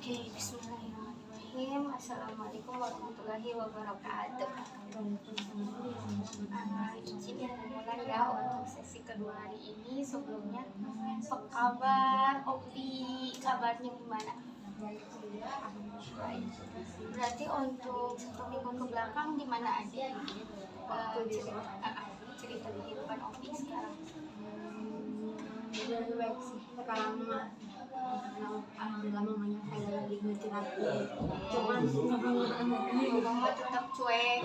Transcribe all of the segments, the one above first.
Oke, bismillahirrahmanirrahim. Assalamualaikum warahmatullahi wabarakatuh. Izin ya mulai ya untuk sesi kedua hari ini. Sebelumnya, apa kabar Opi? Kabarnya gimana? Berarti untuk satu minggu ke belakang di mana aja? Cerita kehidupan Opi sekarang. Dari baik sih sekarang mah alhamdulillah mamanya saya lagi ngerti aku cuman Mama tetap cuek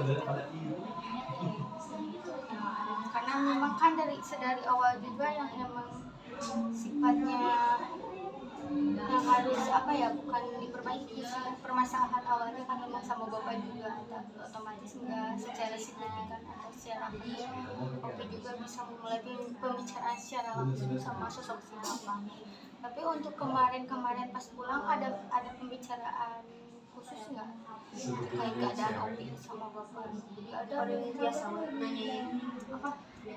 karena memang kan dari awal juga yang emang sifatnya yang harus bukan diperbaiki sih. Permasalahan awalnya kan memang sama bapak juga, otomatis enggak secara signifikan atau secara Opi juga bisa memulai pembicaraan secara langsung sama sosok si bapak. Tapi untuk kemarin pas pulang ada pembicaraan khusus nggak terkait keadaan Opi sama bapak? Ada orang biasa nanyain apa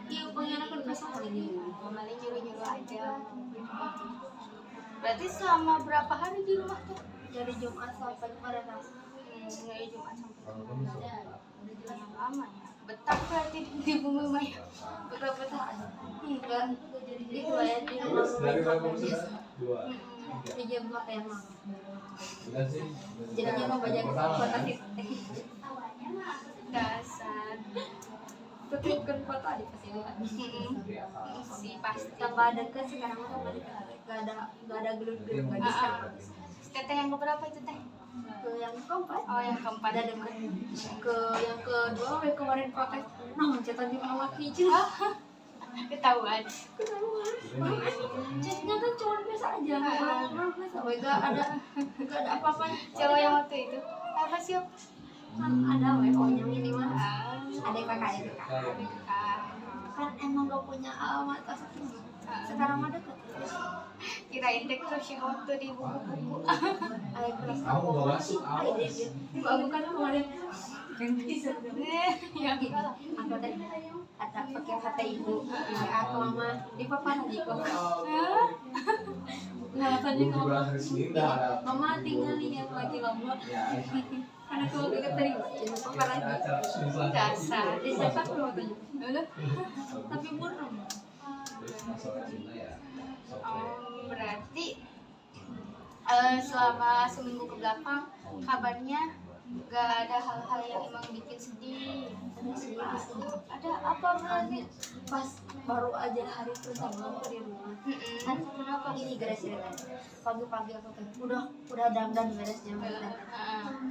dia pengkhianatan biasa lagi malah nyuruh aja. Berarti selama berapa hari di rumah tuh? dari Jumat sampai kemarin Dari Jumat sampai lama ya. Betah berarti di bumi maya. Berapa tahun? enggak itu ya di rumah di jam berapa ya mah jadinya mau banyak fantasi Dasar. tutupkan foto di kesini Si pasti. tambah deket sekarang mah tambah deket gak ada gelut-gelut lagi sekarang Teteh yang keberapa itu teh? ke yang keempat Oh yang keempat. ada deket ke yang kedua we kemarin protes nah mencetak di mana laki cil Ketahuan. chatnya kan cuma biasa aja ngobrol biasa we gak ada apa-apa Cewek yang waktu itu apa sih? Op? kan ada we oh yang ini mah ada kakak kan emang gak punya alamat asli sekarang mah deket Kirain teh crush yang waktu di buku-buku. ayo kelas kamu ayo dia aku kan kemarin Yang apa teh ada pakai kata ibu aku mama di papa lagi kok nggak tanya kamu mama tinggal lihat lagi lama karena kalau kita terima jadi papa lagi dasar. di siapa kalau tanya tapi burung Berarti selama seminggu ke belakang kabarnya gak ada hal-hal yang emang bikin sedih. Ada apa berarti? pas baru aja hari pertama aku di rumah kan kenapa ini gara cerita pagi-pagi aku teh udah dandan beresnya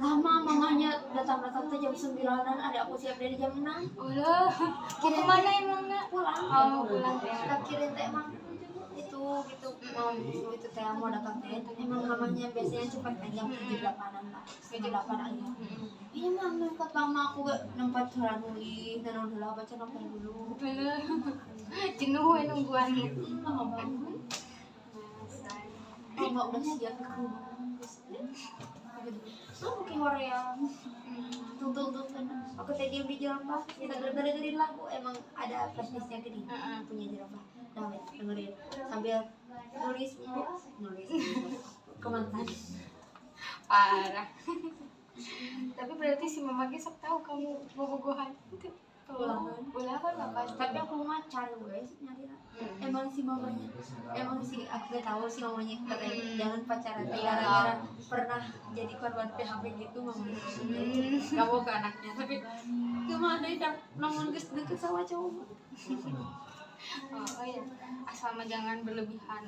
lama mamanya datang tuh jam 9-an ada aku siap dari jam 6 Ulah, mau kemana emang nak? pulang Pulang ya. kita kirim teh emang itu gitu itu teh mau datang teh emang mamanya biasanya cepat kan jam 7-8an lah 7-8 aja iya mah nempat lama aku gak nempat jalan nulis dan udah baca novel dulu Jenuh ya nungguan. lama banget mama udah siap ke rumah mungkin orang yang tutup kan aku tadi diam di jerapah kita dengerin lagu emang ada playlistnya gede punya jerapah nah dengerin sambil nulis komentar Parah. Tapi berarti si mama gesok tahu kamu bobogohan itu. Ulangan apa? tapi aku mah cari guys nyari emang si mamanya emang si aku gak tahu si mamanya katanya jangan pacaran gara-gara pernah jadi korban PHP gitu mamanya gak mau ke anaknya tapi gimana ya namun deket sama cowok Oh iya, asal mah jangan berlebihan.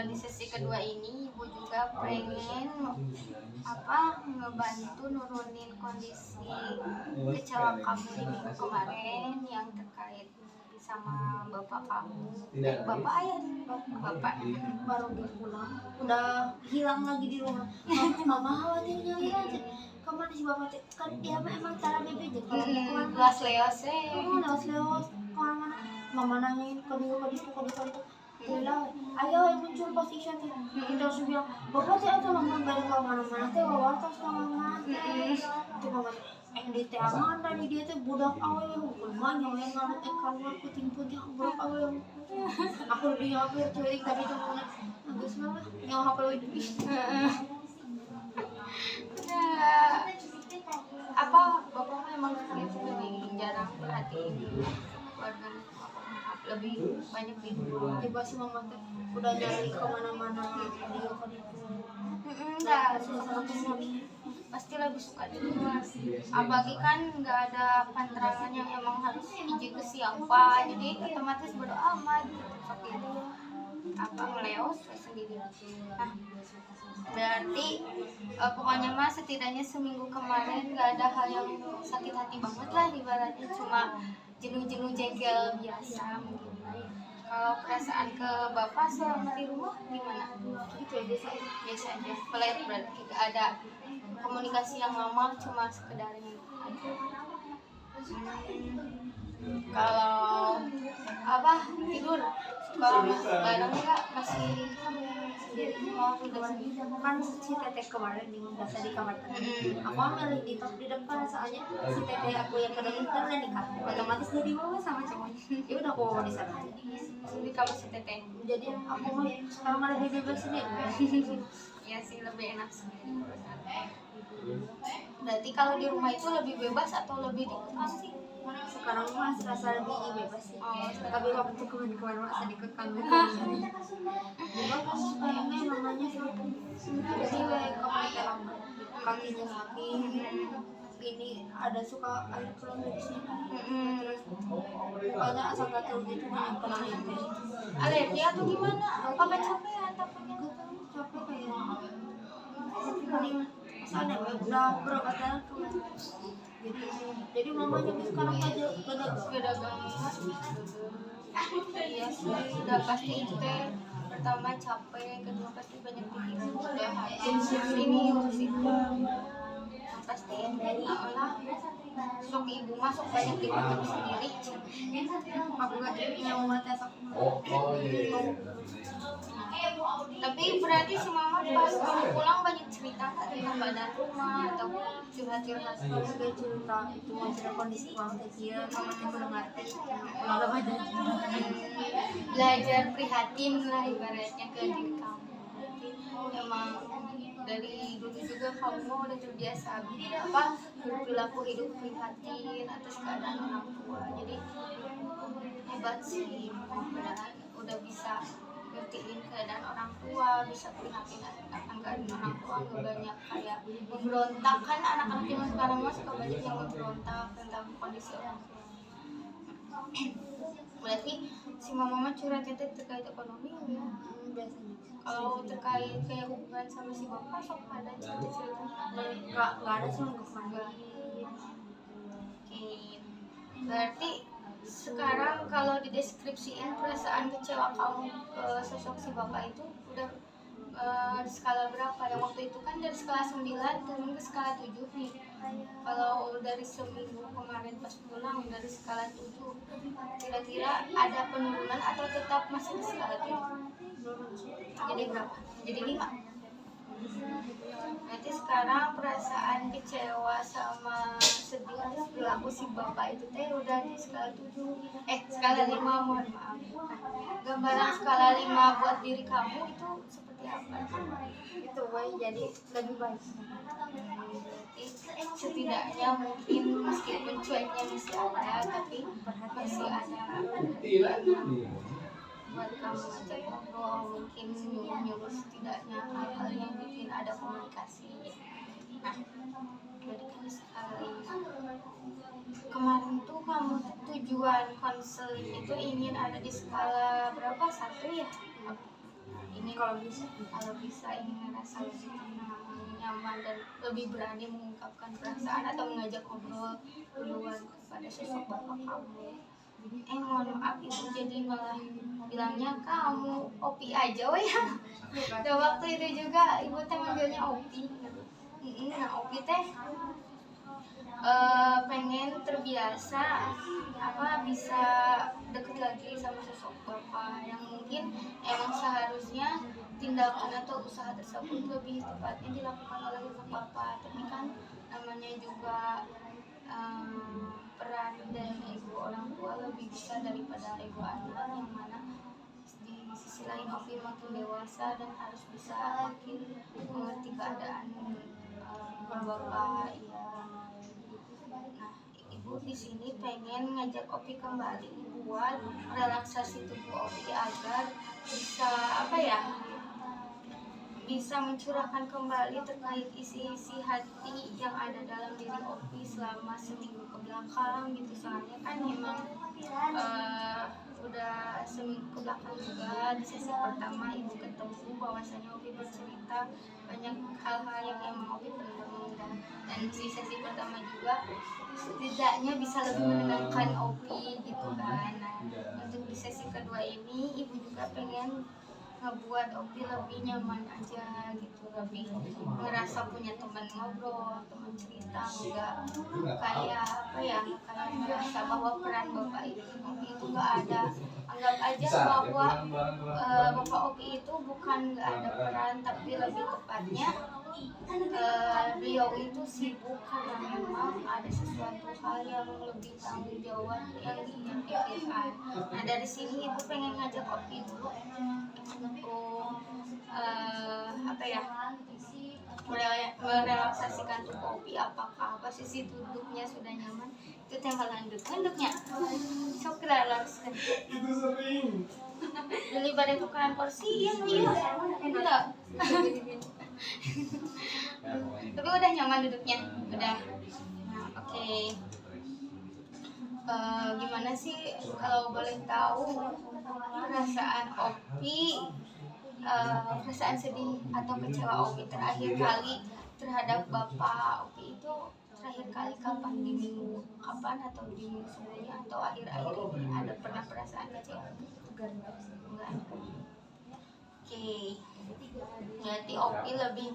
Di sesi kedua ini ibu juga pengen ngebantu nurunin kondisi kecewa kamu di minggu kemarin yang terkait sama bapak kamu. Bapak ayah bapak baru dia pulang udah hilang lagi di rumah mama khawatir nyari aja kemana si bapak teh kan dia mah emang cara bebe aja kalau kemana Las Leos lewas kemana mama nanyain ke itu bilang ayo yang muncul pas Isya teh kita harus bilang bapak teh atau mama balik ke mana-mana teh wawartos ke mama teh mama di teh aman dari dia teh budak awal yang rumahnya yang ngalut keluar puting-puting budak awal yang aku udah nyopir cuy tapi itu mau agak salah nyopir itu Nah, apa bapak memang gitu lebih jarang perhatiin keluarga lebih banyak di rumah. coba si mama teh udah nyari kemana-mana video kan itu Enggak, pasti lebih suka di rumah. Apalagi kan nggak ada panterangan yang emang harus izin ke siapa, jadi otomatis bodo amat gitu. Tapi apa ngeleos sendiri. Nah, berarti pokoknya mah setidaknya seminggu kemarin nggak ada hal yang sakit hati banget lah, ibaratnya cuma jenuh-jenuh jengkel biasa mungkin. Kalau perasaan ke bapak selama di rumah gimana? gitu ya biasa Biasa aja, pelet berarti nggak ada komunikasi yang lama, cuma sekedar ini. Kalau apa tidur kalau bareng nggak masih sendiri mau udah sendiri. kan si teteh kemarin di biasa di kamar tengah aku milih di depan soalnya si teteh aku yang kedua kan udah nikah otomatis dia di bawah sama cowoknya ya udah aku bawa di sana aja Di kamar si teteh. jadi aku mah sekarang malah lebih bebas ini Ya sih lebih enak sendiri. Berarti kalau di rumah itu lebih bebas atau lebih dikekang sih? sekarang mah serasa lebih bebas sih Oh, tapi waktu kemarin masa dikekang gitu juga kan kayaknya namanya sakit jadi kemarin lama kakinya sakit ini ada suka air keluar dari sini terus mukanya asal gatel gitu banyak kena itu Alergi atau gimana? Apa kecapean takutnya? capek kayak soalnya udah berobat dalam gitu jadi mamanya sekarang aja udah Beda banget. Iya sih, udah pasti itu teh pertama capek, kedua pasti banyak pikiran, udah urus ini urus itu. Pasti olah sok ibu masuk banyak dipikir sendiri. aku nggak yang mau tes aku Tapi berarti si mama pas kamu pulang banyak cerita nggak tentang keadaan rumah atau curhat-curhat? juga cerita itu cerita kondisi mama kecil mama teh belum ngerti kalau banyak Belajar prihatin lah ibaratnya ke diri kamu. Berarti emang dari dulu juga kamu udah terbiasa apa berperilaku hidup prihatin atas keadaan orang tua. Jadi hebat sih, beneran udah bisa ngertiin keadaan orang tua, bisa prihatin akan keadaan orang tua, nggak banyak kayak memberontak. Kan anak-anak zaman sekarang mah suka banyak yang memberontak tentang kondisi orang tua. Berarti si mama curhatnya teh terkait ekonomi ya. biasanya Kalau terkait kayak hubungan sama si bapak sok ada cerita-cerita. nggak ada sih untuk mangga Oke. Berarti sekarang kalau dideskripsiin perasaan kecewa kamu ke sosok si bapak itu udah di skala berapa? Yang waktu itu kan dari skala 9 turun ke skala 7 nih. Kalau dari seminggu kemarin pas pulang dari skala 7, kira-kira ada penurunan atau tetap masih di skala 7? Jadi berapa? Jadi 5. Berarti sekarang perasaan kecewa sama sedih atas perilaku si bapak itu teh udah di skala 7. Skala 5, mohon maaf. Gambaran skala 5 buat diri kamu itu seperti apa? itu boy jadi lebih baik Berarti setidaknya mungkin meskipun cueknya masih ada, tapi masih ada buat kamu ngajak ngobrol, mungkin nyuruh-nyuruh setidaknya hal-hal yang bikin ada komunikasi. Nah, dari kan skala 5. Kemarin tuh kamu tujuan konseling itu ingin ada di skala berapa? 1 ya? Ini kalau bisa ingin ngerasa lebih tenang, nyaman dan lebih berani mengungkapkan perasaan atau mengajak ngobrol duluan kepada sosok bapak kamu. Mohon maaf ibu jadi malah bilangnya kamu Opi aja weh ya. Dan waktu itu juga ibu teh manggilnya Opi. Nah Opi teh pengen terbiasa apa bisa deket lagi sama sosok bapak yang mungkin emang seharusnya tindakan atau usaha tersebut lebih tepatnya dilakukan oleh sosok bapak, tapi kan namanya juga peran dan ego orang tua lebih besar daripada ego anak, yang mana Opi makin dewasa dan harus bisa makin mengerti keadaan bapak ya. Nah, ibu di sini pengen ngajak Opi kembali buat relaksasi tubuh Opi agar bisa apa ya, bisa mencurahkan kembali terkait isi-isi hati yang ada dalam diri Opi selama seminggu ke belakang gitu. Soalnya kan memang udah seminggu ke belakang juga di sesi pertama ibu ketemu bahwasanya Opi bercerita banyak hal-hal yang emang Opi pendam, dan di sesi pertama juga setidaknya bisa lebih menenangkan Opi gitu kan. Nah, untuk di sesi kedua ini ibu juga pengen ngebuat Opi lebih nyaman aja gitu, lebih ngerasa punya teman ngobrol, teman cerita, enggak kayak apa ya, kayak merasa bahwa peran bapak itu Opi itu enggak ada. Anggap aja bahwa bapak Opi itu bukan enggak ada peran, tapi lebih tepatnya beliau itu sibuk karena memang ada sesuatu hal yang lebih tanggung jawab yang dia pikirkan. Nah, dari sini ibu pengen ngajak Opi dulu untuk apa ya, merelaksasikan tubuh Opi. Apakah posisi duduknya sudah nyaman? Itu tempat handuknya sok relakskan Itu sering. daripada tukeran kursi ya enggak. Tapi udah nyaman duduknya udah. Nah, oke. Gimana sih kalau boleh tahu perasaan Opi, perasaan sedih atau kecewa Opi terakhir kali terhadap bapak Opi itu terakhir kali kapan? Di minggu kapan atau di minggu sebelumnya atau akhir-akhir ini ada pernah perasaan kecewa? Enggak. Oke. Berarti Opi lebih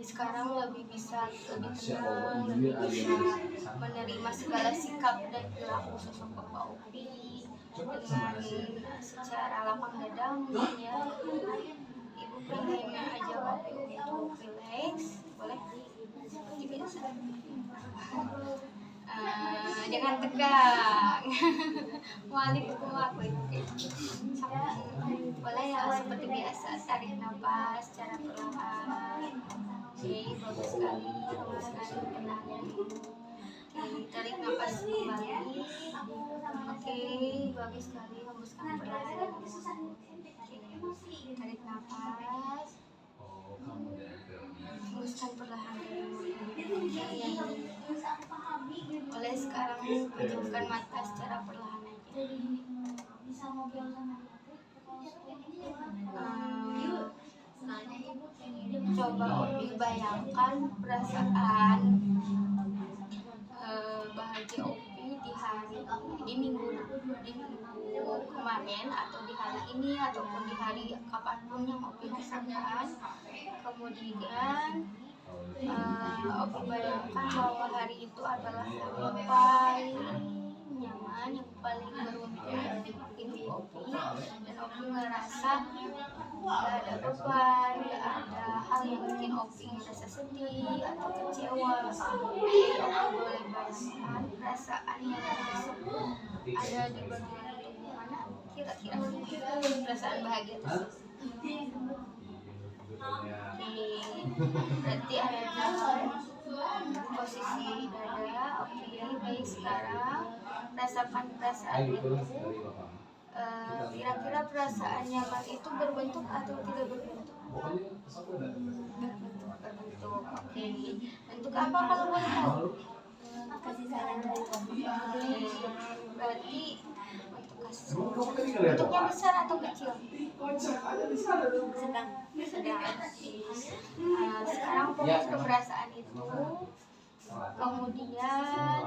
sekarang lebih bisa lebih tenang, lebih bisa menerima segala sikap dan perilaku sosok bapak Opi dengan secara lapang dada mungkin ya. Ibu pengen aja Opi untuk relax, boleh seperti biasa. Jangan tegang. Wali kuat boleh ya, seperti biasa tarik nafas secara perlahan. Oke, bagus sekali perlahan. Oke, tarik nafas kembali. Oke, bagus sekali, hembuskan perlahan. Oke, tarik nafas, hembuskan perlahan dari mulut. Boleh sekarang pejamkan mata secara perlahan aja. Coba Opi bayangkan perasaan bahagia Opi di minggu kemarin atau di hari ini ataupun di hari kapanpun yang Opi rasakan. Kemudian Opi bayangkan bahwa hari itu adalah hari yang paling nyaman, yang paling beruntung di hidup Opi, dan Opi ngerasa gak ada beban, gak ada hal yang bikin Opi ngerasa sedih atau kecewa. Opi boleh bayangkan perasaan yang tersebut ada di bagian tubuh mana kira-kira perasaan bahagia tersebut. Berarti ada di posisi dada. Oke, baik, sekarang rasakan perasaan itu. Kira-kira perasaan nyaman itu berbentuk atau tidak berbentuk? Berbentuk. Oke, bentuk apa kalau boleh tahu? Kasih sayang dari Opi. Berarti bentuknya besar atau kecil? Sedang. Sekarang fokus ke perasaan itu, kemudian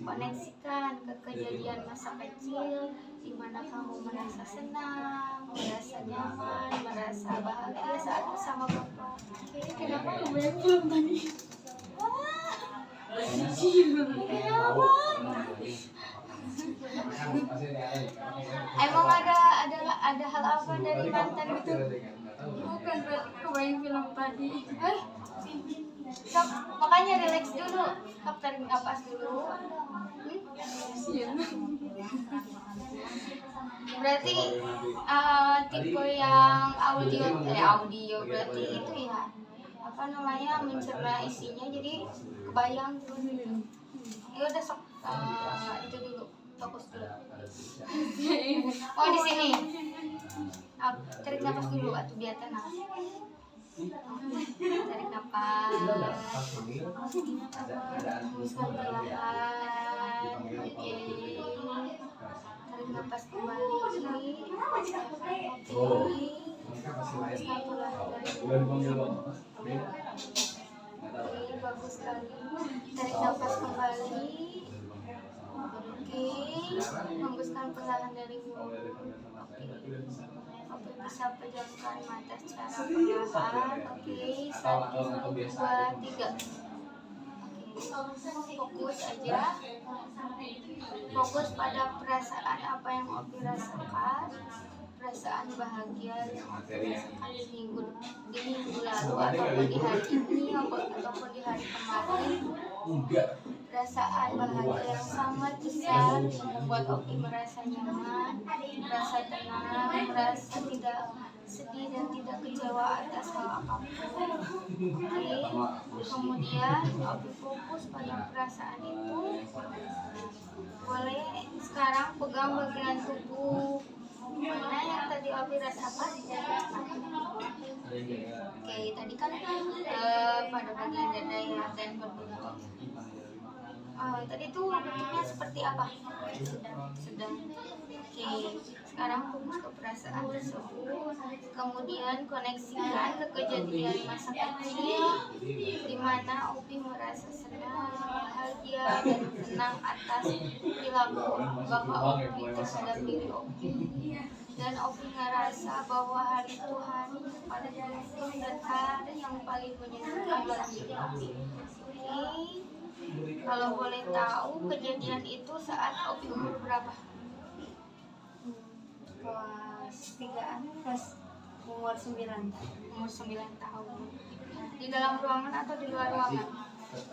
koneksikan ke kejadian masa kecil di mana kamu merasa senang, merasa nyaman, merasa bahagia saat bersama bapak. Oke, kenapa kamu yang belum tadi? Kenapa? Emang ada hal apa dari mantan itu? Bukan, berarti kebayang film tadi. Sok, makanya relax dulu. Sok, tarik nafas dulu. Sian. Berarti tipe yang audio berarti itu ya apa namanya mencerna isinya jadi kebayang gitu. Ya udah sok itu dulu fokus dulu. Oh di sini. Tarik nafas dulu atau biar tenang. Tarik nafas. Hembuskan perlahan. Oke. Tarik nafas kembali. Oke. Hembuskan perlahan. Oke, bagus sekali. Tarik nafas kembali. Oke, hembuskan perlahan dari mulut. Oke, bisa pejamkan mata secara perlahan. Oke, 1, 2, 3. Oke, fokus aja. Fokus pada perasaan apa yang Opi rasakan. Perasaan bahagia yang Opi rasakan di minggu lalu ataupun di hari ini ataupun di hari kemarin. Perasaan bahagia yang sangat besar yang membuat Opi merasa nyaman, merasa tenang, merasa tidak sedih dan tidak kecewa atas hal apapun. Oke, kemudian Opi fokus pada perasaan itu. Boleh sekarang pegang bagian tubuh mana yang tadi Opi rasakan. Oke, tadi kan pada bagian dada ya dan perut. Tadi tuh bentuknya seperti apa? Sedang. Oke, sekarang fokus ke perasaan tersebut. Kemudian koneksikan ke kejadian masa kecil di mana Opi merasa senang, bahagia, dan tenang atas perilaku Bapak Opi terhadap diri Opi. Dan Opi ngerasa bahwa hari itu hari yang paling beruntung dan hari yang paling menyenangkan bagi diri Opi. Oke. Kalau boleh tahu kejadian itu saat Opi umur berapa? Kelas 3 kelas umur 9. Umur 9 tahun. Di dalam ruangan atau di luar ruangan? Di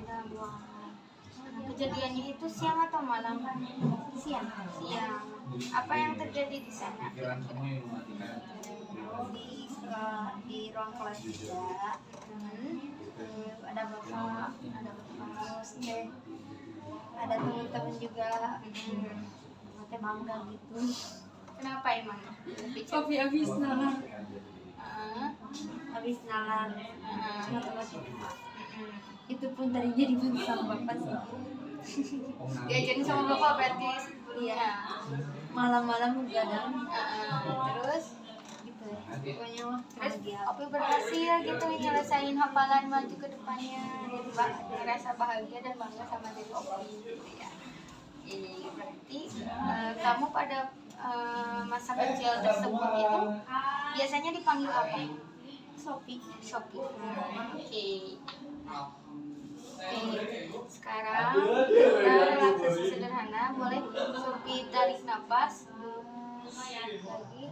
dalam ruangan. Nah, kejadiannya itu siang atau malam? Siang. Siang. Apa yang terjadi di sana? Di ruang kelas juga. Ada bapak, terus ada teman-teman juga, teh bangga gitu. Kenapa emang? Kopi habis nalar, matematika. Itu pun tadinya dibantu sama bapak sih. Diajarin sama bapak berarti sebelumnya. Iya. Malam-malam begadang. Terus Gitu ya. Pokoknya mah Terus bahagia. Opi berhasil gitu nyelesain hafalan maju ke depannya, jadi ngerasa bahagia dan bangga sama diri Opi gitu ya. Berarti kamu pada masa kecil tersebut itu biasanya dipanggil apa? Sopi. Oke. Sekarang kita relaksasi sederhana. Boleh Sopi tarik nafas lagi.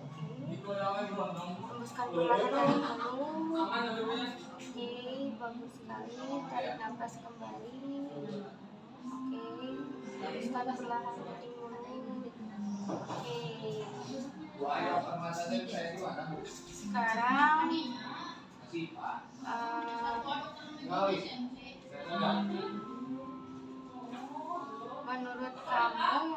Hembuskan perlahan dari mulut. Oke, bagus sekali. Tarik nafas kembali. Oke, hembuskan perlahan dari mulut. Oke. Sekarang menurut kamu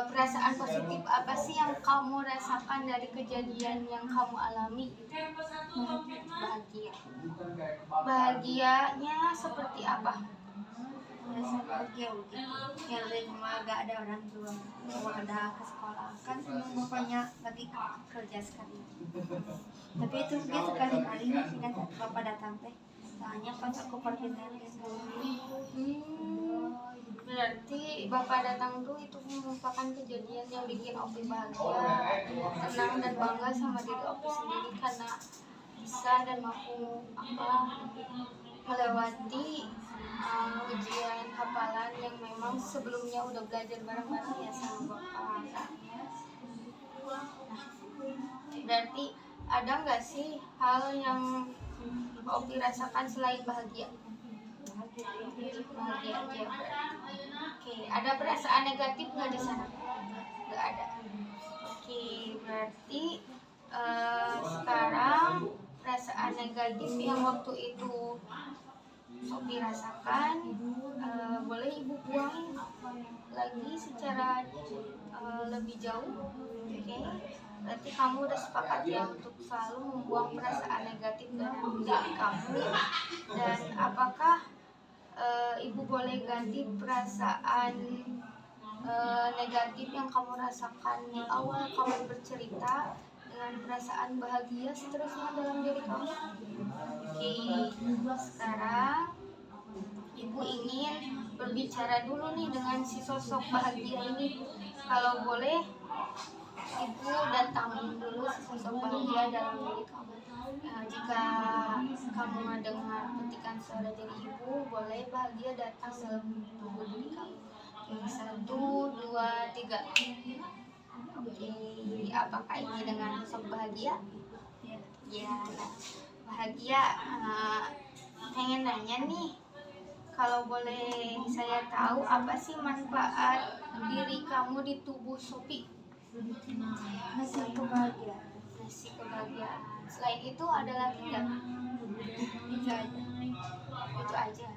perasaan positif apa sih yang kamu rasakan dari kejadian yang kamu alami? Bahagianya seperti apa? Rasa bahagia gitu. Yang dari rumah gak ada orang tua, mau ada ke sekolah kan memang bapaknya lagi kerja sekali. Tapi itu dia sekali-kali ingat bapak datang teh. Soalnya pas aku pergi teh Berarti bapak datang tuh itu merupakan kejadian yang bikin Opi bahagia, tenang dan bangga sama diri Opi sendiri karena bisa dan mampu melewati ujian hafalan yang memang sebelumnya udah belajar bareng-bareng ya sama bapak. Berarti ada nggak sih hal yang Opi rasakan selain bahagia? Bahagia aja berarti. Oke, ada perasaan negatif nggak di sana? Nggak ada. Oke, berarti sekarang perasaan negatif yang waktu itu Sophie rasakan, boleh ibu buang lagi secara lebih jauh. Oke, berarti kamu udah sepakat ya untuk selalu membuang perasaan negatif dalam diri kamu. Dan apakah ibu boleh ganti perasaan negatif yang kamu rasakan di awal kamu bercerita dengan perasaan bahagia seterusnya dalam diri kamu? Oke, sekarang ibu ingin berbicara dulu nih dengan si sosok bahagia ini. Kalau boleh, ibu datangin dulu si sosok bahagia dalam diri kamu. Jika kamu mendengar petikan suara dari ibu, boleh bahagia datang dalam tubuh diri kamu. Oke, 1, 2, 3. Oke, apakah ini dengan sosok bahagia? Ya, nah, bahagia. Pengen nanya nih, kalau boleh saya tahu apa sih manfaat diri kamu di tubuh Sophie? Masih kebahagiaan. Ngasih kebahagiaan. Selain itu ada lagi nggak? Itu aja. Itu aja.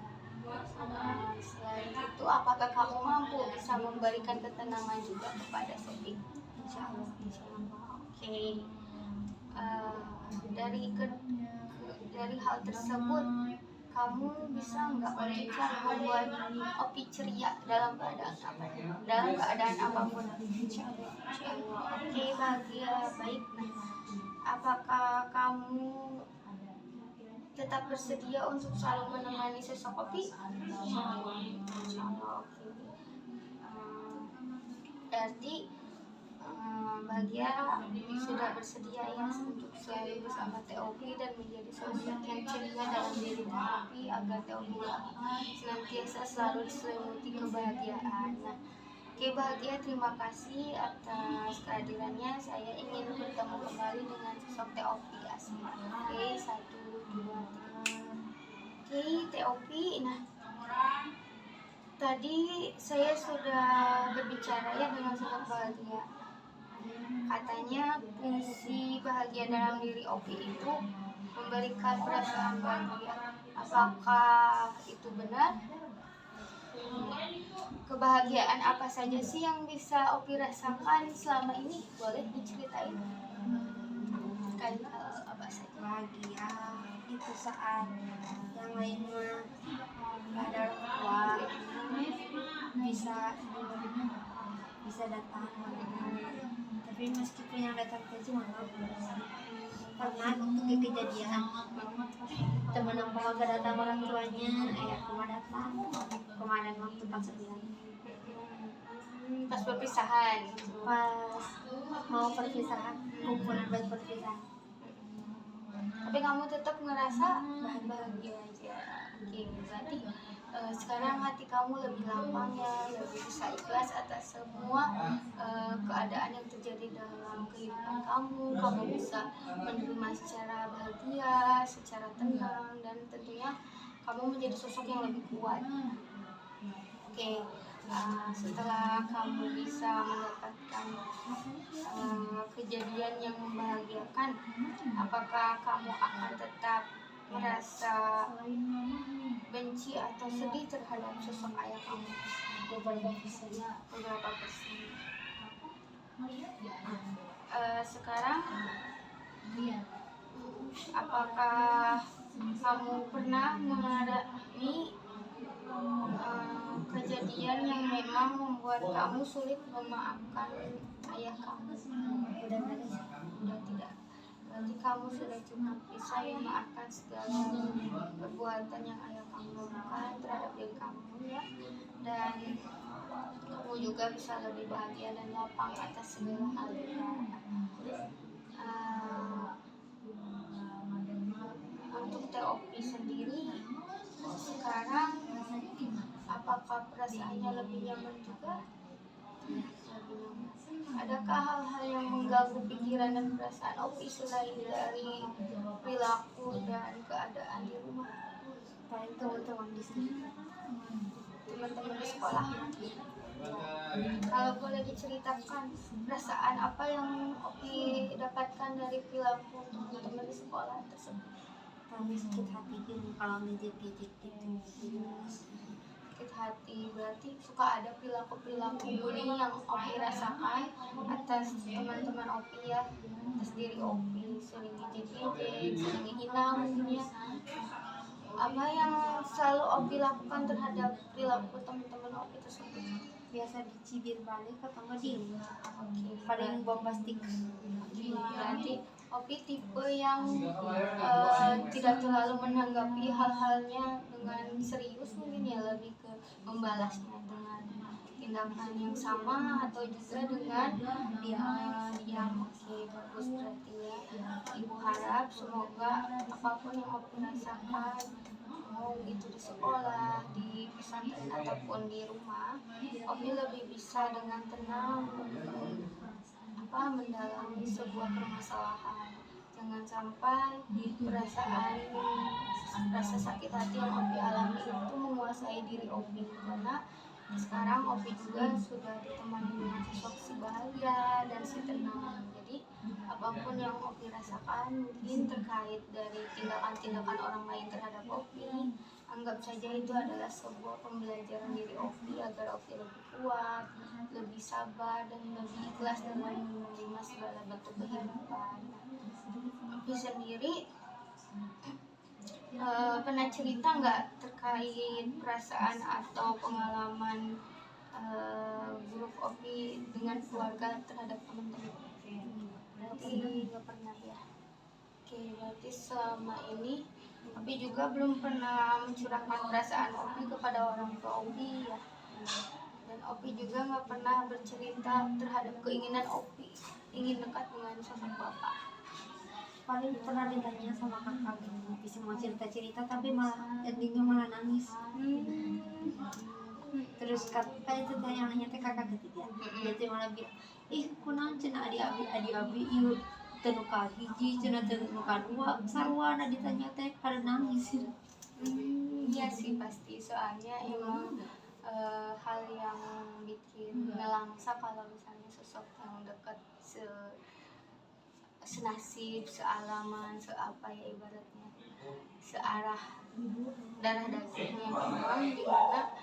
Selain itu, apakah kamu mampu bisa memberikan ketenangan juga kepada Sophie? Insya Allah. Oke. Dari hal tersebut, kamu bisa nggak mengejar membuat Opi ceria dalam keadaan apa? Dalam keadaan apapun. Oke, bahagia, baik. Nah, apakah kamu tetap bersedia untuk selalu menemani sosok Opi? Insyaallah. Oke. Berarti bahagia sudah bersedia ya untuk selalu bersama TOP dan menjadi sosok yang ceria dalam diri TOP agar TOP senantiasa selalu diselimuti kebahagiaan. Nah, oke bahagia, terima kasih atas kehadirannya. Saya ingin bertemu kembali dengan sosok TOP Asma. Oke, 1, 2, 3. Oke, TOP. Nah, tadi saya sudah berbicara ya dengan sosok bahagia. Katanya fungsi bahagia dalam diri Opi itu memberikan perasaan bahagia. Apakah itu benar? Kebahagiaan apa saja sih yang bisa Opi rasakan selama ini? Boleh diceritain? Kan apa saja? Bahagia itu saat yang lainnya nggak ada orang tua bisa datang, tapi meskipun yang datang itu cuma pernah waktu kejadian teman yang gak datang orang tuanya, ayahku mah datang kemarin waktu pas 9 Pas perpisahan. pas mau perpisahan, kumpulan buat perpisahan. Tapi kamu tetap ngerasa bahagia aja. Oke, berarti sekarang hati kamu lebih lapang ya, lebih bisa ikhlas atas semua keadaan yang terjadi dalam kehidupan kamu. Kamu bisa menerima secara bahagia, secara tenang, dan tentunya kamu menjadi sosok yang lebih kuat. Oke, setelah kamu bisa mendapatkan kejadian yang membahagiakan, apakah kamu akan tetap merasa benci atau sedih terhadap sosok ayah kamu? Beberapa persen. Beberapa persen. Sekarang, apakah kamu pernah mengalami kejadian yang memang membuat kamu sulit memaafkan ayah kamu? Udah tidak. Berarti kamu sudah cukup bisa memaafkan segala perbuatan yang ayah kamu lakukan terhadap diri kamu ya. Dan kamu juga bisa lebih bahagia dan lapang atas segala hal ya. Untuk TOP sendiri sekarang, apakah perasaannya lebih nyaman juga? Lebih nyaman. Adakah hal-hal yang mengganggu pikiran dan perasaan Opi selain dari perilaku dan keadaan di rumah? Paling teman-teman di sini. teman-teman di sekolah. Kalau boleh diceritakan perasaan apa yang Opi dapatkan dari perilaku teman-teman di sekolah tersebut? Kami sakit hati gitu kalau ngejek-ngejek gitu. Sakit hati berarti suka ada perilaku bullying yang Opi rasakan atas teman-teman Opi ya, atas diri Opi, sering ngejek-ngejek, sering menghina mungkin ya. Apa yang selalu Opi lakukan terhadap perilaku teman-teman Opi tersebut? Biasa dicibir balik atau nggak diem. Oke, Paling bombastik. berarti Opi tipe yang tidak terlalu menanggapi hal-halnya dengan serius mungkin ya, lebih ke membalasnya dengan tindakan yang sama atau juga dengan diam. Oke, bagus berarti ya. Ibu harap semoga apapun yang Opi rasakan, mau itu di sekolah, di pesantren ataupun di rumah, Opi lebih bisa dengan tenang mendalami sebuah permasalahan. Jangan sampai rasa sakit hati yang Opi alami itu menguasai diri Opi, karena sekarang Opi juga sudah ditemani dengan sosok si bahagia dan si tenang. Jadi apapun yang Opi rasakan mungkin terkait dari tindakan-tindakan orang lain terhadap Opi, anggap saja itu adalah sebuah pembelajaran diri Opi agar Opi lebih kuat, lebih sabar, dan lebih ikhlas dalam menerima segala bentuk kehidupan. Opi sendiri pernah cerita nggak terkait perasaan atau pengalaman buruk Opi dengan keluarga terhadap teman-teman? Berarti nggak pernah ya. Oke, berarti selama ini Opi juga belum pernah mencurahkan perasaan Opi kepada orang tua Opi ya. Dan Opi juga nggak pernah bercerita terhadap keinginan Opi ingin dekat dengan sosok bapak. Paling pernah ditanya sama kakak gitu, bisa mau cerita-cerita tapi malah endingnya malah nangis. Terus kakak itu tanya teh kakak ketiga, dia teh malah bilang, ih kunaon cenah adi-abi ieu teu ka hiji cenah teu ka dua sarua ditanya teh kada nangis. Iya sih pasti, soalnya emang hal yang bikin ngelangsa kalau misalnya sosok yang dekat senasib, sealaman, seapa ya ibaratnya, searah darah dagingnya memang, dimana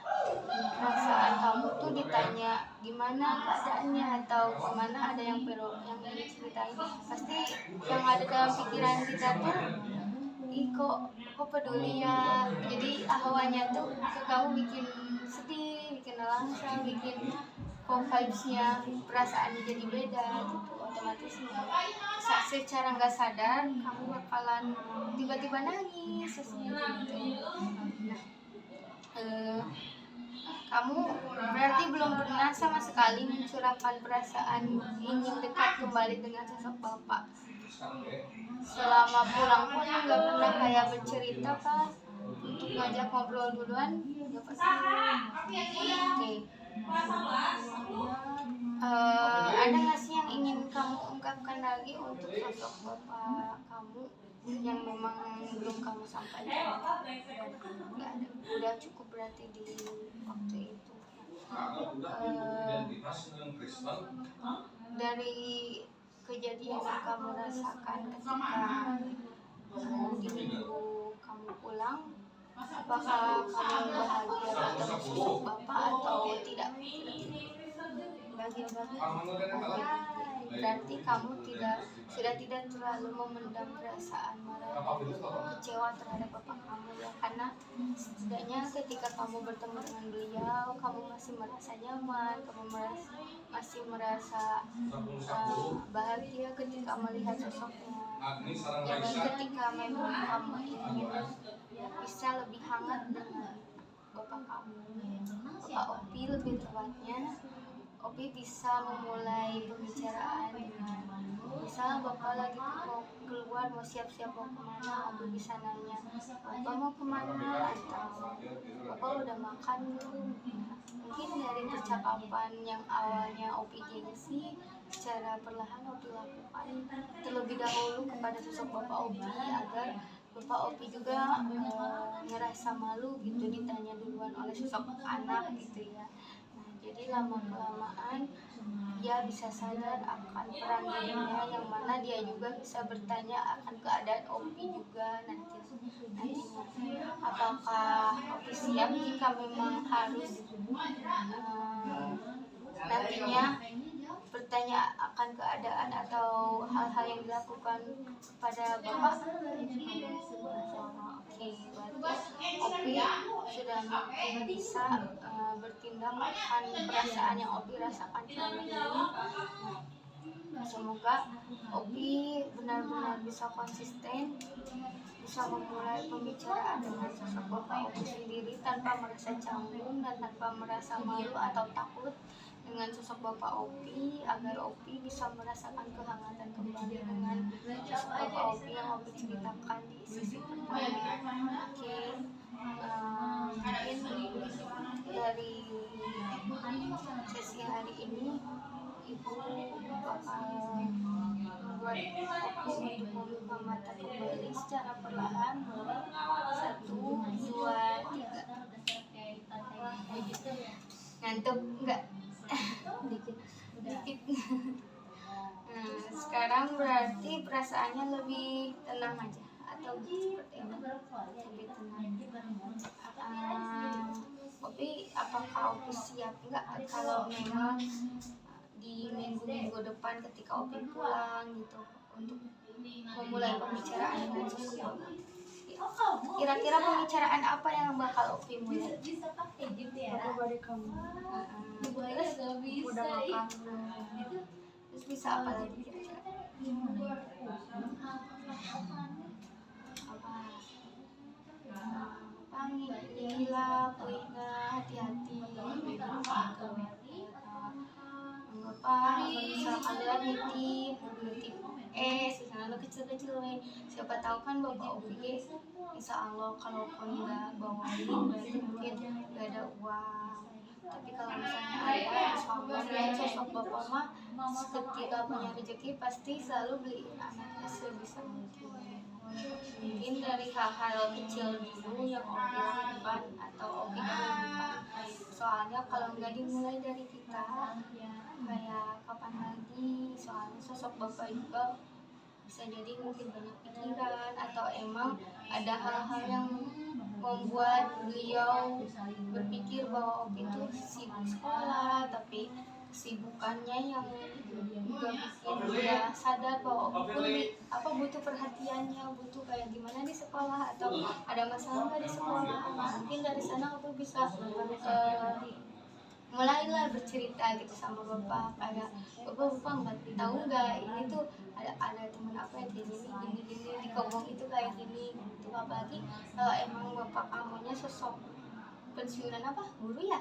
perasaan kamu tuh ditanya gimana keadaannya atau kemana ada yang ingin diceritain, pasti yang ada dalam pikiran kita tuh ih kok peduli ya, jadi ahwanya tuh ke kamu bikin sedih, bikin nelangsa, bikin kok vibesnya, perasaannya jadi beda gitu. Otomatis secara nggak sadar kamu bakalan tiba-tiba nangis sesuatu gitu. Nah, kamu berarti belum pernah sama sekali mencurahkan perasaan ingin dekat kembali dengan sosok bapak. Selama pulang pun nggak pernah kayak bercerita kah untuk ngajak ngobrol duluan? Nggak pernah. Oke. Ada nggak sih yang ingin kamu ungkapkan lagi untuk sosok bapak kamu yang memang belum kamu sampaikan? Nggak ada. Udah cukup berarti di waktu itu. Dari kejadian yang kamu rasakan ketika di minggu kamu pulang, apakah kamu bahagia bertemu sosok bapak atau tidak? Bahagia. Berarti kamu sudah tidak terlalu memendam perasaan marah dan kecewa terhadap bapak kamu ya, karena setidaknya ketika kamu bertemu dengan beliau, kamu masih merasa nyaman, kamu masih merasa bahagia ketika melihat sosoknya. Dan ketika memang kamu ingin bisa lebih hangat dengan bapak kamu, bapak Opi lebih tepatnya, Opi bisa memulai pembicaraan dengan, misal bapak lagi mau keluar, mau siap-siap mau kemana, Opi bisa nanya, bapak mau kemana, atau bapak udah makan belum. Mungkin dari percakapan yang awalnya Opi gengsi, secara perlahan Opi lakukan terlebih dahulu kepada sosok bapak Opi agar Bapak Opi juga ngerasa malu gitu ditanya duluan oleh sosok anak gitu ya. Nah, jadi lama kelamaan dia bisa sadar akan peran dirinya, yang mana dia juga bisa bertanya akan keadaan Opi juga nantinya. Apakah Opi siap jika memang harus nantinya bertanya akan keadaan atau hal-hal yang dilakukan kepada Bapak? Oke, berarti Opi sudah mungkin bisa bertindak akan perasaan yang Opi rasakan selama ini. Semoga Opi benar-benar bisa konsisten, bisa memulai pembicaraan dengan sosok Bapak Opi sendiri tanpa merasa canggung dan tanpa merasa malu atau takut dengan sosok Bapak Opi, agar Opi bisa merasakan kehangatan kembali dengan sosok Bapak Opi yang Opi ceritakan di sesi pertama. Oke, mungkin dari sesi hari ini Ibu bakal membuat Opi untuk membuka mata kembali secara perlahan. Mulai 1, 2, 3. Ngantuk enggak? Dikit. Nah, sekarang berarti perasaannya lebih tenang aja atau seperti apa? Lebih tenang. Opi, apakah Opi siap enggak kalau memang di minggu-minggu depan ketika Opi pulang gitu untuk memulai pembicaraan dengan sosok Bapak? Kira-kira pembicaraan apa yang bakal Opi mulai? Aku balik kamu. Terus Udah makan. terus bisa apa lagi kira-kira? Apa? Panggillah, puina, hati-hati. Bapak, misalkan kalian nitip misalnya kecil-kecil nih, siapa tahu kan Bapak Opi insya Allah kalaupun nggak bawain berarti mungkin nggak ada uang, tapi kalau misalnya ada insya Allah sosok Bapak mah ketika punya rezeki pasti selalu beliin anaknya sebisa mungkin. Mungkin dari hal-hal kecil dulu yang Opi lakukan atau Opi lakukan, soalnya kalau nggak dimulai dari kita kayak kapan lagi, soalnya sosok Bapak juga bisa jadi mungkin banyak pikiran atau emang ada hal-hal yang membuat beliau berpikir bahwa Opi itu sibuk sekolah, tapi kesibukannya yang juga bikin dia sadar bahwa Opi pun butuh perhatiannya, butuh kayak gimana di sekolah atau ada masalah nggak di sekolah. Mungkin dari sana Opi bisa mulailah bercerita gitu sama Bapak, kayak Bapak nggak tahu nggak ini tuh ada teman apa yang kayak gini di Kobong itu kayak gini gitu. Apalagi kalau emang Bapak kamunya sosok pensiunan guru ya,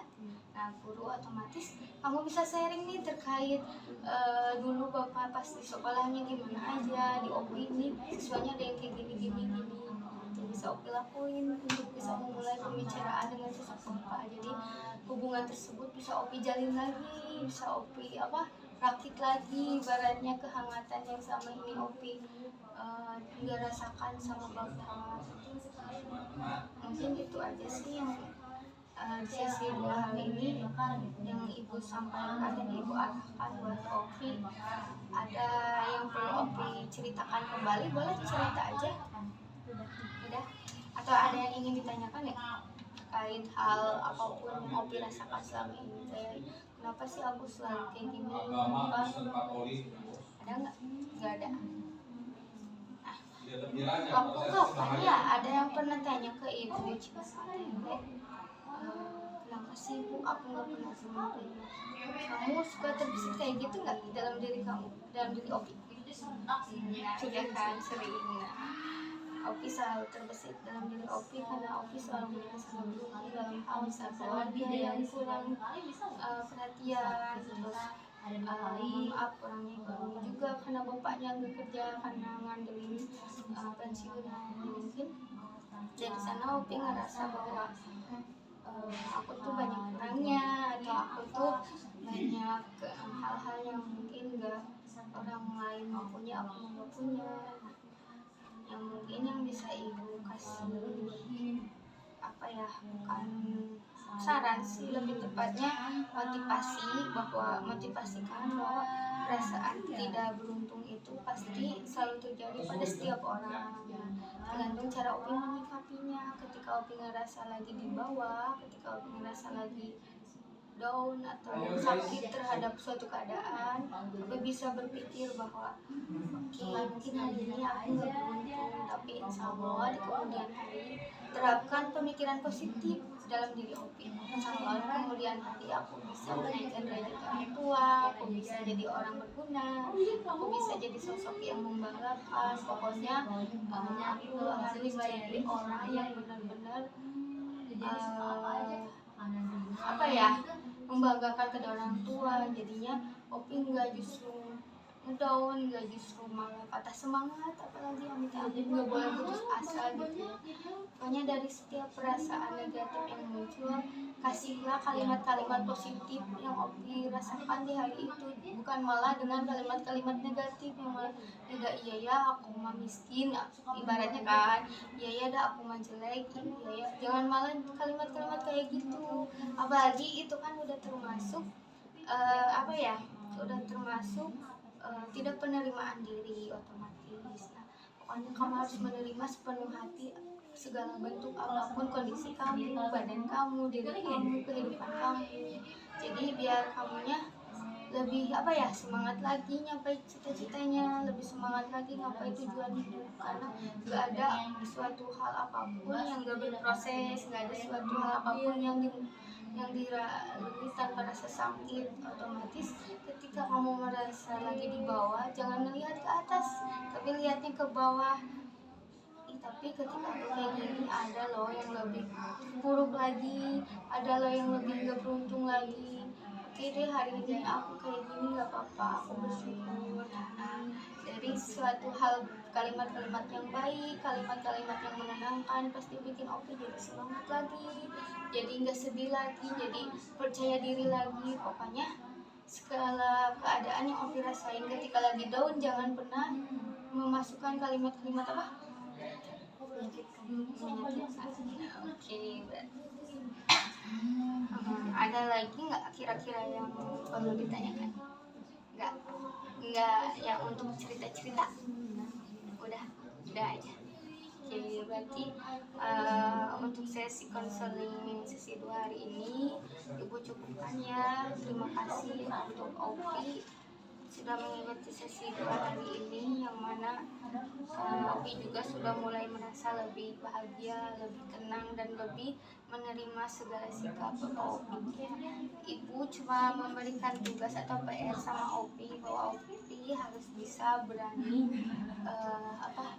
nah guru otomatis kamu bisa sharing nih terkait dulu Bapak pas di sekolahnya gimana aja, di Opi ini siswanya ada yang kayak gini yang bisa Opi lakuin untuk bisa memulai pembicaraan dengan sosok Bapak. Jadi hubungan tersebut bisa Opi jalin lagi, bisa Opi rakit lagi, ibaratnya kehangatan yang sama ini Opi juga rasakan sama Bapak. Mungkin itu aja sih yang di sesi 2 hal ini yang Ibu sampaikan dan Ibu arahkan buat Opi. Ada yang perlu Opi ceritakan kembali, boleh cerita aja. Udah? Atau ada yang ingin ditanyakan ya? Terkait hal apapun yang Opi rasakan selama ini, kayak kenapa sih aku selalu kayak gini, apa? Ada nggak? Nggak ada. Waktu kapan ya ada yang pernah tanya ke Ibu, kenapa sih Bu aku nggak pernah seperti ini? Kamu suka terbesit kayak gitu nggak dalam diri kamu, dalam diri Opi? Sudah kan sering. Opi selalu terbesit dalam diri Opi karena Opi selalu merasa beruntung dalam hal keluarga yang kurang perhatian, terus maaf kurangnya ekonomi juga karena bapaknya nggak kerja karena ngandelin pensiunan. Mungkin dari sana Opi ngerasa bahwa aku tuh banyak kurangnya, atau aku tuh banyak hal-hal yang mungkin nggak orang lain mau punya, aku nggak punya. yang mungkin yang bisa ibu kasih apa ya, bukan saran sih, lebih tepatnya motivasikan bahwa perasaan tidak beruntung itu pasti selalu terjadi pada setiap orang, tergantung cara Opi menyikapinya. Ketika Opi ngerasa lagi di bawah, ketika Opi ngerasa lagi down atau sakit terhadap suatu keadaan, Opi bisa berpikir bahwa oke, mungkin hari ini aku nggak beruntung, tapi insya Allah di kemudian hari terapkan pemikiran positif dalam diri Opi. Insya Allah di kemudian hari aku bisa menaikkan derajat orang tua, aku bisa jadi orang berguna, aku bisa jadi sosok yang membanggakan. Pokoknya aku harus jadi orang yang benar-benar apa ya, membanggakan kedua orang tua. Jadinya Opi nggak justru ngedown, nggak justru malah patah semangat, apalagi amit-amit nggak boleh putus asa gitu. Pokoknya dari setiap perasaan negatif yang muncul, kasihlah kalimat-kalimat positif yang Opi rasakan di hari itu, bukan malah dengan kalimat-kalimat negatif yang malah iya ya aku mah miskin, ibaratnya kan, iya ya dah aku mah jelek, iya ya, jangan malah kalimat-kalimat kayak gitu. Apalagi itu kan udah termasuk apa ya, udah termasuk tidak penerimaan diri otomatis. Nah, pokoknya kamu harus menerima sepenuh hati segala bentuk apapun kondisi kamu, badan kamu, diri kamu, kehidupan kamu. Jadi biar kamunya lebih apa ya, semangat lagi nyampe cita-citanya, lebih semangat lagi ngapai tujuan hidup. Karena gak ada suatu hal apapun yang gak berproses, gak ada suatu hal apapun yang dilalui tanpa rasa sakit. Otomatis ketika kamu merasa lagi di bawah, jangan melihat ke atas tapi lihatnya ke bawah. Tapi ketika aku kayak gini, ada loh yang lebih buruk lagi, ada loh yang lebih gak beruntung lagi. Oke deh, hari ini aku kayak gini gak apa-apa, aku bersyukur. Nah, dari suatu hal, kalimat-kalimat yang baik, kalimat-kalimat yang menenangkan pasti bikin Opi jadi semangat lagi, jadi gak sedih lagi, jadi percaya diri lagi. Pokoknya segala keadaan yang Opi rasain ketika lagi down, jangan pernah memasukkan kalimat-kalimat apa? Menyakitkan. Oke, ada lagi nggak kira-kira yang perlu ditanyakan? Nggak yang untuk cerita-cerita? Udah aja. Oke, berarti untuk sesi konseling sesi 2 hari ini Ibu cukupkan ya. Terima kasih untuk Opi sudah mengikuti sesi 2 hari ini, yang mana Opi juga sudah mulai merasa lebih bahagia, lebih tenang, dan lebih menerima segala sikap Bapak Opi. Ibu cuma memberikan tugas atau PR sama Opi bahwa Opi harus bisa berani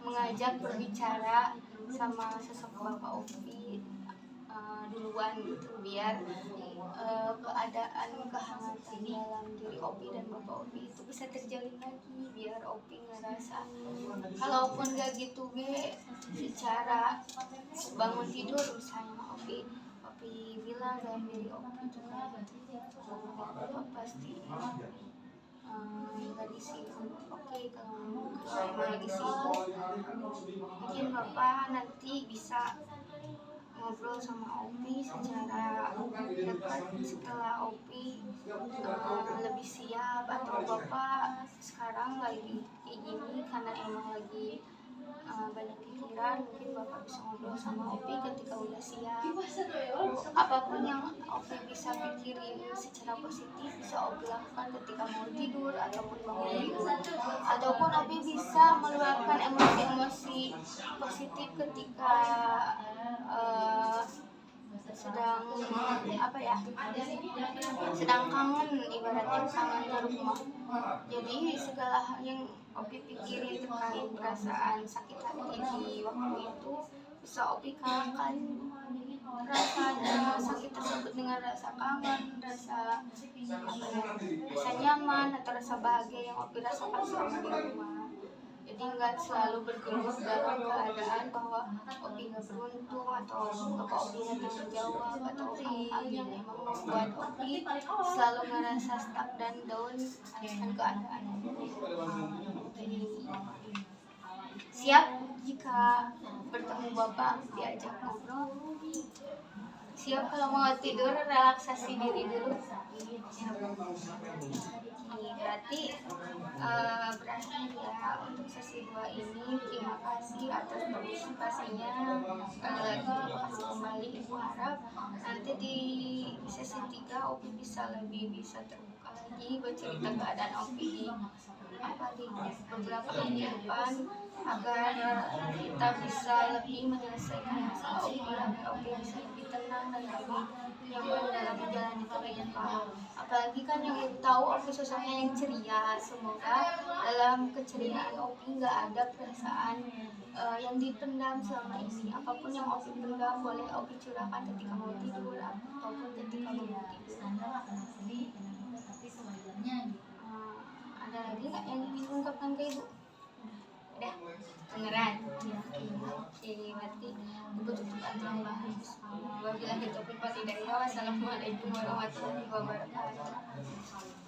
mengajak berbicara sama sosok Bapak Opi duluan gitu, biar keadaan kehangatan dalam diri Opi dan Bapak Opi itu bisa terjalin lagi, biar Opi ngerasa kalaupun gak gitu secara bangun tidur misalnya Opi bilang dalam diri Opi juga Bapak pasti lagi sibuk. Oke, kalau emang lagi sibuk mungkin Bapak nanti bisa ngobrol sama Opi secara dekat setelah Opi lebih siap, atau Bapak sekarang lagi kayak gini karena emang lagi banyak pikiran, mungkin Bapak bisa ngobrol sama Opi ketika udah siap. Apapun yang Opi bisa pikirin secara positif bisa Opi lakukan ketika mau tidur ataupun bangun tidur, ataupun Opi bisa meluapkan emosi-emosi positif ketika sedang sedang kangen, ibaratnya kangen ke rumah. Jadi segala hal yang Opi pikirin terkait perasaan sakit hati di waktu itu bisa Opi kalahkan rasa sakit tersebut dengan rasa kangen, rasa nyaman atau rasa bahagia yang Opi rasakan selama di rumah. Jadi nggak selalu bergelut dalam keadaan bahwa Opi nggak beruntung atau Bapak Opi nggak tanggung jawab atau hal-hal yang emang membuat Opi selalu ngerasa stuck dan down akan keadaan. Jadi Siap jika bertemu Bapak diajak ngobrol. Siap kalau mau tidur, relaksasi diri dulu. Siap. Ini berarti berakhir ya untuk sesi 2 ini. Terima kasih atas partisipasinya. Sekali lagi terima kasih kembali. Ibu harap nanti di sesi 3 Opi bisa terbuka lagi bercerita keadaan Opi di beberapa hari ke depan, agar kita bisa lebih menyelesaikan masalah Opi, agar Opi bisa lebih tenang dan lebih nyaman dalam menjalani kehidupan. Apalagi kan yang Ibu tahu Opi sosoknya yang ceria. Semoga dalam keceriaan Opi nggak ada perasaan yang dipendam selama ini. Apapun yang Opi pendam boleh Opi curahkan ketika mau tidur ataupun ketika mau tidur. Ada lagi nggak yang ingin diungkapkan ke Ibu? Udah, beneran? Oke, berarti Ibu tutup aja ya. Wabillahi taufiq wal hidayah. Wassalamualaikum warahmatullahi wabarakatuh.